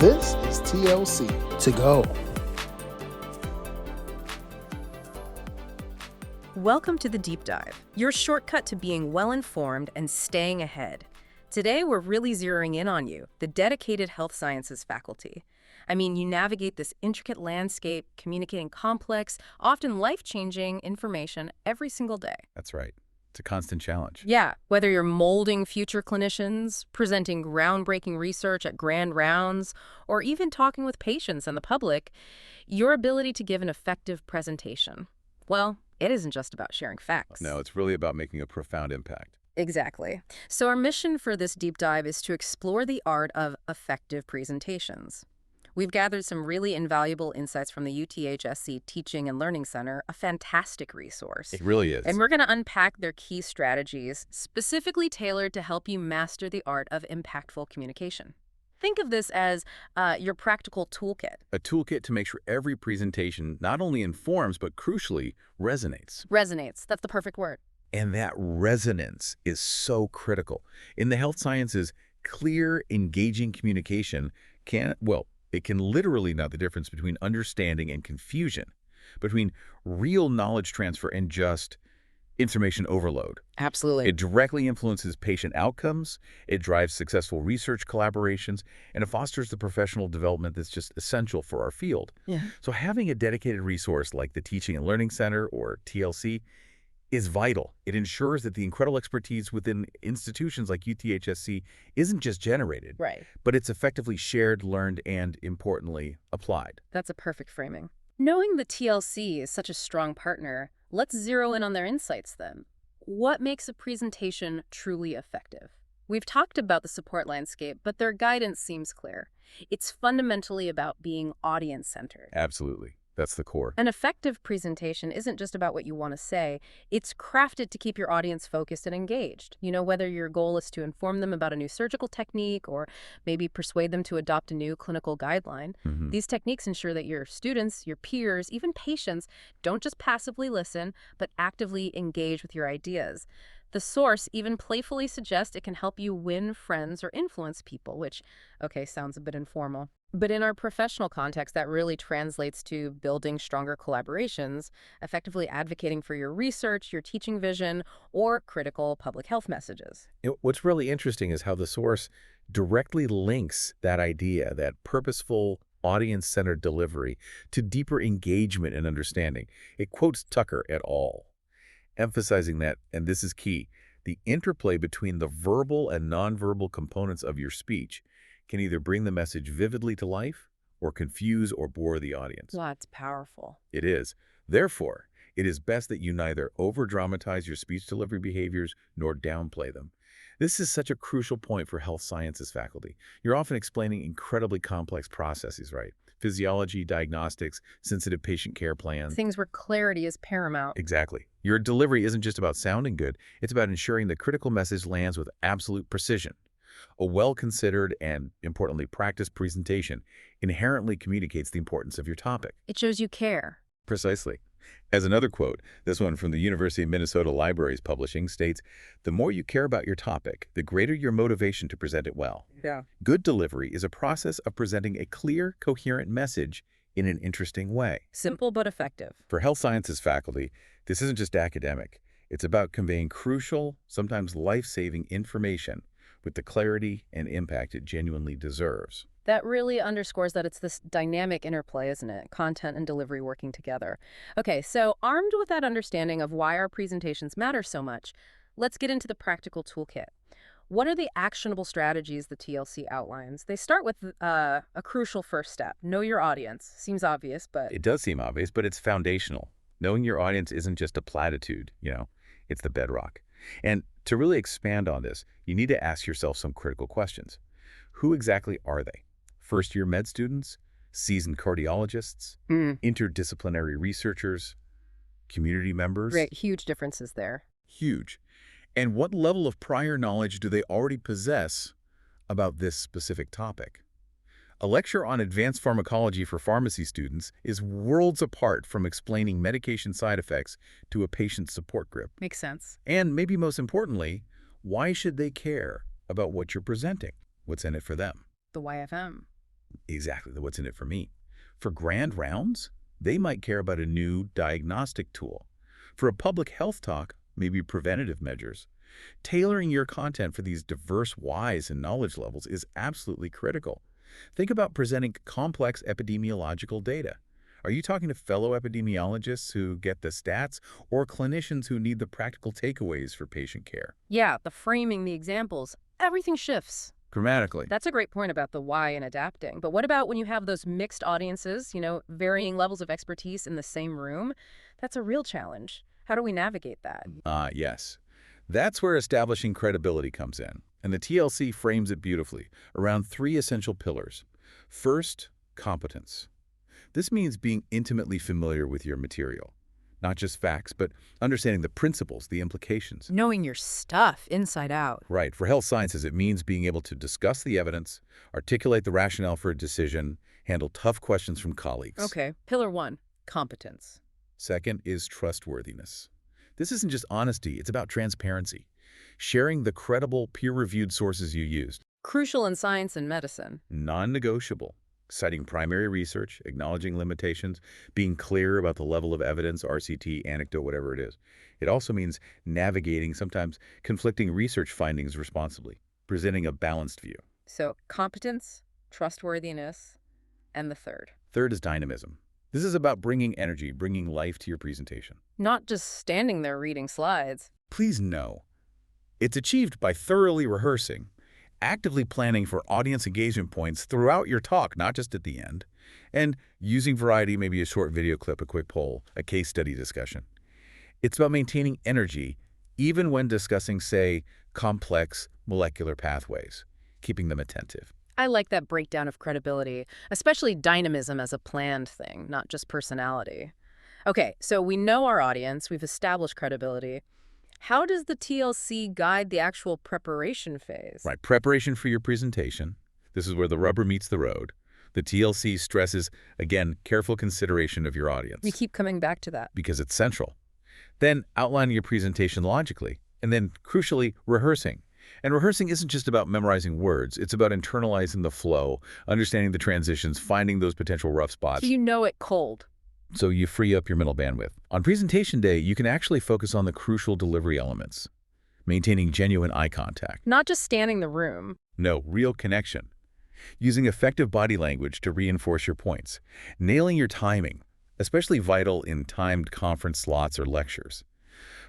This is TLC to go. Welcome to the Deep Dive, your shortcut to being well-informed and staying ahead. Today, we're really zeroing in on you, the dedicated health sciences faculty. I mean, you navigate this intricate landscape, communicating complex, often life-changing information every single day. That's right. It's a constant challenge. Yeah, whether you're molding future clinicians, presenting groundbreaking research at grand rounds, or even talking with patients and the public, your ability to give an effective presentation, well, it isn't just about sharing facts. No, it's really about making a profound impact. Exactly. So our mission for this deep dive is to explore the art of effective presentations. We've gathered some really invaluable insights from the UTHSC Teaching and Learning Center, a fantastic resource. It really is. And we're going to unpack their key strategies, specifically tailored to help you master the art of impactful communication. Think of this as your practical toolkit. A toolkit to make sure every presentation not only informs, but crucially, resonates. Resonates. That's the perfect word. And that resonance is so critical. In the health sciences, clear, engaging communication it can literally know the difference between understanding and confusion, between real knowledge transfer and just information overload. Absolutely. It directly influences patient outcomes, it drives successful research collaborations, and it fosters the professional development that's just essential for our field. Yeah. So having a dedicated resource like the Teaching and Learning Center, or TLC, is vital. It ensures that the incredible expertise within institutions like UTHSC isn't just generated, Right. but it's effectively shared, learned, and, importantly, applied. That's a perfect framing. Knowing the TLC is such a strong partner, let's zero in on their insights then. What makes a presentation truly effective? We've talked about the support landscape, but their guidance seems clear. It's fundamentally about being audience-centered. Absolutely. That's the core. An effective presentation isn't just about what you want to say. It's crafted to keep your audience focused and engaged. You know, whether your goal is to inform them about a new surgical technique or maybe persuade them to adopt a new clinical guideline. These techniques ensure that your students, your peers, even patients don't just passively listen, but actively engage with your ideas. The source even playfully suggests it can help you win friends or influence people, which, okay, sounds a bit informal. But in our professional context, that really translates to building stronger collaborations, effectively advocating for your research, your teaching vision, or critical public health messages. What's really interesting is how the source directly links that idea, that purposeful, audience-centered delivery, to deeper engagement and understanding. It quotes Tucker et al., emphasizing that, and this is key, the interplay between the verbal and nonverbal components of your speech can either bring the message vividly to life or confuse or bore the audience. Wow, it's powerful. It is. Therefore, it is best that you neither over-dramatize your speech delivery behaviors nor downplay them. This is such a crucial point for health sciences faculty. You're often explaining incredibly complex processes, right? Physiology, diagnostics, sensitive patient care plans. Things where clarity is paramount. Exactly. Your delivery isn't just about sounding good. It's about ensuring the critical message lands with absolute precision. A well-considered and, importantly, practiced presentation inherently communicates the importance of your topic. It shows you care. Precisely. As another quote, this one from the University of Minnesota Libraries Publishing, states, "The more you care about your topic, the greater your motivation to present it well." Yeah. Good delivery is a process of presenting a clear, coherent message in an interesting way. Simple but effective. For health sciences faculty, this isn't just academic. It's about conveying crucial, sometimes life-saving information with the clarity and impact it genuinely deserves. That really underscores that it's this dynamic interplay, isn't it? Content and delivery working together. Okay, so armed with that understanding of why our presentations matter so much, let's get into the practical toolkit. What are the actionable strategies the TLC outlines? They start with a crucial first step. Know your audience. Seems obvious, but... It does seem obvious, but it's foundational. Knowing your audience isn't just a platitude, it's the bedrock. And to really expand on this, you need to ask yourself some critical questions. Who exactly are they? First-year med students, seasoned cardiologists, interdisciplinary researchers, community members? Great, huge differences there. Huge. And what level of prior knowledge do they already possess about this specific topic? A lecture on advanced pharmacology for pharmacy students is worlds apart from explaining medication side effects to a patient support group. Makes sense. And maybe most importantly, why should they care about what you're presenting? What's in it for them? The YFM. Exactly, what's in it for me. For grand rounds, they might care about a new diagnostic tool. For a public health talk, maybe preventative measures. Tailoring your content for these diverse whys and knowledge levels is absolutely critical. Think about presenting complex epidemiological data. Are you talking to fellow epidemiologists who get the stats or clinicians who need the practical takeaways for patient care? Yeah, the framing, the examples, everything shifts. Grammatically. That's a great point about the why and adapting. But what about when you have those mixed audiences, varying levels of expertise in the same room? That's a real challenge. How do we navigate that? Yes. That's where establishing credibility comes in, and the TLC frames it beautifully around three essential pillars. First, competence. This means being intimately familiar with your material. Not just facts, but understanding the principles, the implications. Knowing your stuff inside out. Right. For health sciences, it means being able to discuss the evidence, articulate the rationale for a decision, handle tough questions from colleagues. Okay, pillar one, competence. Second is trustworthiness. This isn't just honesty, it's about transparency. Sharing the credible, peer-reviewed sources you used. Crucial in science and medicine. Non-negotiable. Citing primary research, acknowledging limitations, being clear about the level of evidence, RCT, anecdote, whatever it is. It also means navigating sometimes conflicting research findings responsibly, presenting a balanced view. So competence, trustworthiness, and the third. Third is dynamism. This is about bringing energy, bringing life to your presentation. Not just standing there reading slides. Please know, it's achieved by thoroughly rehearsing, actively planning for audience engagement points throughout your talk, not just at the end, and using variety, maybe a short video clip, a quick poll, a case study discussion. It's about maintaining energy even when discussing, say, complex molecular pathways, keeping them attentive. I like that breakdown of credibility, especially dynamism as a planned thing, not just personality. Okay, so we know our audience, we've established credibility. How does the TLC guide the actual preparation phase? Right, preparation for your presentation. This is where the rubber meets the road. The TLC stresses, again, careful consideration of your audience. We keep coming back to that. Because it's central. Then outlining your presentation logically, and then, crucially, rehearsing. And rehearsing isn't just about memorizing words. It's about internalizing the flow, understanding the transitions, finding those potential rough spots. So you know it cold. So you free up your mental bandwidth. On presentation day, you can actually focus on the crucial delivery elements. Maintaining genuine eye contact. Not just scanning the room. No, real connection. Using effective body language to reinforce your points. Nailing your timing, especially vital in timed conference slots or lectures.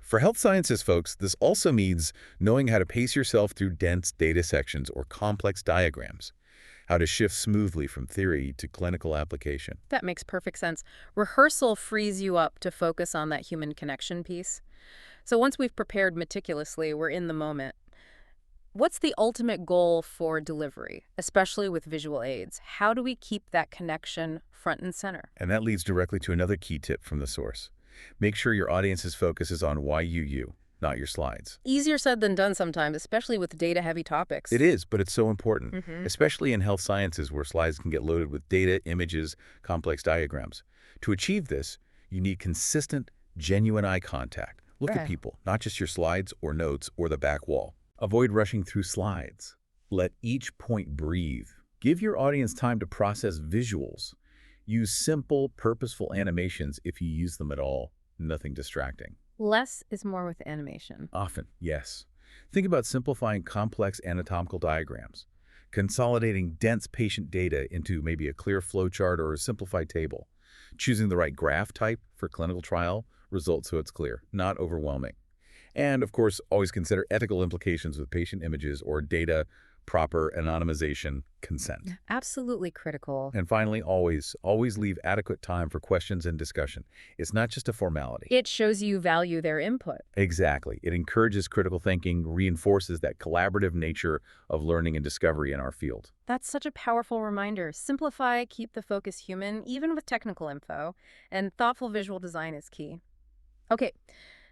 For health sciences folks, this also means knowing how to pace yourself through dense data sections or complex diagrams. How to shift smoothly from theory to clinical application. That makes perfect sense. Rehearsal frees you up to focus on that human connection piece. So once we've prepared meticulously, we're in the moment. What's the ultimate goal for delivery, especially with visual aids? How do we keep that connection front and center? And that leads directly to another key tip from the source. Make sure your audience's focus is on why you, not your slides. Easier said than done sometimes, especially with data-heavy topics. It is, but it's so important, especially in health sciences where slides can get loaded with data, images, complex diagrams. To achieve this, you need consistent, genuine eye contact. Look at people, not just your slides or notes or the back wall. Avoid rushing through slides. Let each point breathe. Give your audience time to process visuals. Use simple, purposeful animations if you use them at all. Nothing distracting. Less is more with animation. Often, yes. Think about simplifying complex anatomical diagrams, consolidating dense patient data into maybe a clear flowchart or a simplified table, choosing the right graph type for clinical trial results so it's clear, not overwhelming. And, of course, always consider ethical implications with patient images or data, proper anonymization, consent. Absolutely critical. And finally, always leave adequate time for questions and discussion. It's not just a formality. It shows you value their input. Exactly. It encourages critical thinking, reinforces that collaborative nature of learning and discovery in our field. That's such a powerful reminder. Simplify, keep the focus human, even with technical info, and thoughtful visual design is key. Okay.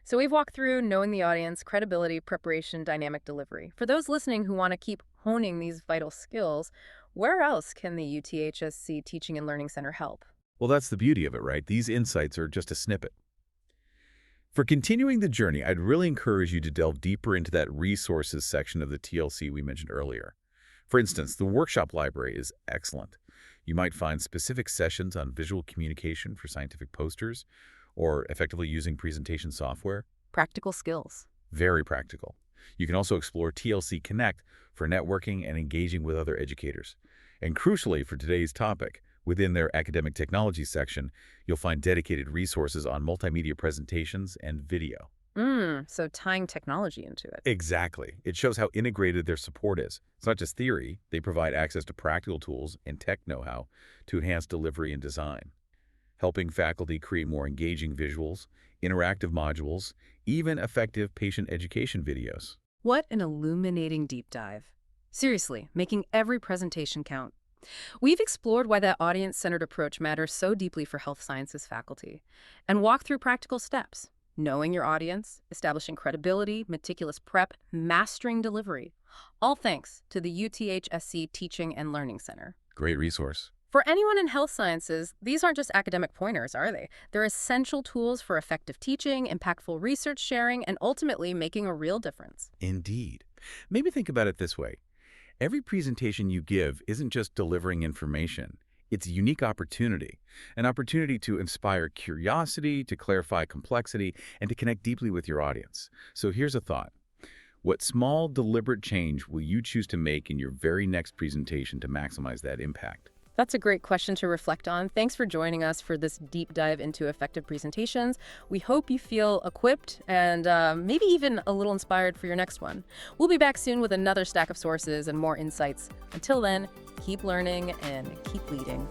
So we've walked through knowing the audience, credibility, preparation, dynamic delivery. For those listening who want to keep honing these vital skills, where else can the UTHSC Teaching and Learning Center help? Well, that's the beauty of it, right? These insights are just a snippet. For continuing the journey, I'd really encourage you to delve deeper into that resources section of the TLC we mentioned earlier. For instance, the workshop library is excellent. You might find specific sessions on visual communication for scientific posters or effectively using presentation software. Practical skills. Very practical. You can also explore TLC Connect for networking and engaging with other educators. And crucially for today's topic, within their academic technology section, you'll find dedicated resources on multimedia presentations and video. So tying technology into it. Exactly. It shows how integrated their support is. It's not just theory. They provide access to practical tools and tech know-how to enhance delivery and design, helping faculty create more engaging visuals, interactive modules, even effective patient education videos. What an illuminating deep dive. Seriously, making every presentation count. We've explored why that audience-centered approach matters so deeply for health sciences faculty, and walked through practical steps. Knowing your audience, establishing credibility, meticulous prep, mastering delivery. All thanks to the UTHSC Teaching and Learning Center. Great resource. For anyone in health sciences, these aren't just academic pointers, are they? They're essential tools for effective teaching, impactful research sharing, and ultimately making a real difference. Indeed. Maybe think about it this way. Every presentation you give isn't just delivering information. It's a unique opportunity, an opportunity to inspire curiosity, to clarify complexity, and to connect deeply with your audience. So here's a thought. What small, deliberate change will you choose to make in your very next presentation to maximize that impact? That's a great question to reflect on. Thanks for joining us for this deep dive into effective presentations. We hope you feel equipped and maybe even a little inspired for your next one. We'll be back soon with another stack of sources and more insights. Until then, keep learning and keep leading.